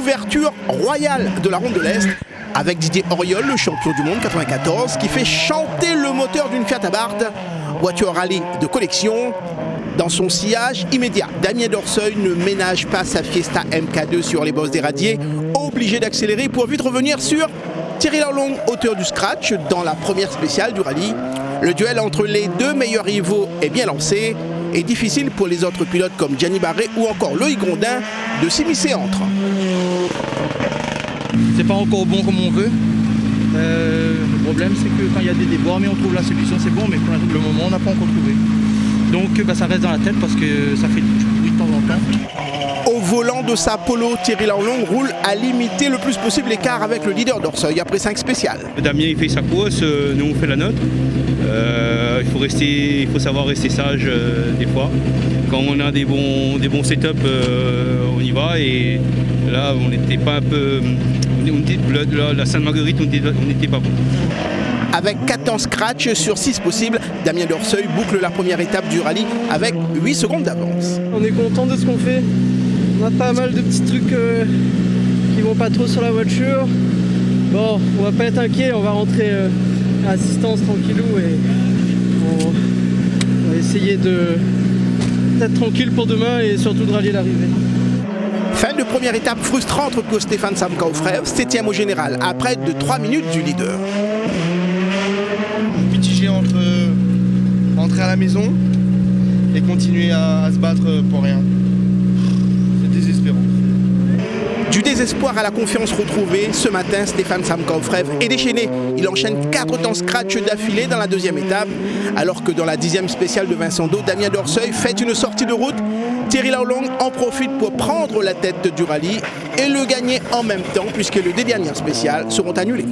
Ouverture royale de la Ronde de l'Est avec Didier Auriol, le champion du monde 94, qui fait chanter le moteur d'une Fiat Abarth, voiture rallye de collection. Dans son sillage immédiat, Damien Dorseuil ne ménage pas sa Fiesta MK2 sur les bosses des radiers, obligé d'accélérer pour vite revenir sur Thierry Lorlong, auteur du scratch dans la première spéciale du rallye. Le duel entre les deux meilleurs rivaux est bien lancé et difficile pour les autres pilotes comme Gianni Barré ou encore Loïc Grondin de s'immiscer entre. C'est pas encore bon comme on veut. Le problème c'est que quand il y a des déboires, mais on trouve la solution, c'est bon, mais pour le moment on n'a pas encore trouvé. Donc ça reste dans la tête parce que ça fait du bruit de temps en temps. Au volant de sa Polo, Thierry Lorlong roule à limiter le plus possible l'écart avec le leader Dorseuil après 5 spéciales. Damien il fait sa course, nous on fait la nôtre. Il faut savoir rester sage des fois. Quand on a des bons setups, on y va, et là on n'était pas un peu. La Sainte-Marguerite, on n'était pas bon. Avec 14 scratchs sur 6 possibles, Damien Dorseuil boucle la première étape du rallye avec 8 secondes d'avance. On est content de ce qu'on fait. On a pas mal de petits trucs qui vont pas trop sur la voiture. Bon, on va pas être inquiet, on va rentrer à assistance tranquillou et on va essayer d'être tranquille pour demain et surtout de rallier l'arrivée. Fin de première étape frustrante pour Stéphane Samkaufrev, 7e au général, à près de 3 minutes du leader. Mitigé entre rentrer à la maison et continuer à se battre pour rien. C'est désespérant. Du désespoir à la confiance retrouvée, ce matin, Stéphane Samkaufrev est déchaîné. Il enchaîne 4 temps scratch d'affilée dans la deuxième étape, alors que dans la 10e spéciale de Vincent Do, Damien Dorseuil fait une sortie de route. Thierry Lorlong en profite pour prendre la tête du rallye et le gagner en même temps, puisque les deux dernières spéciales seront annulées.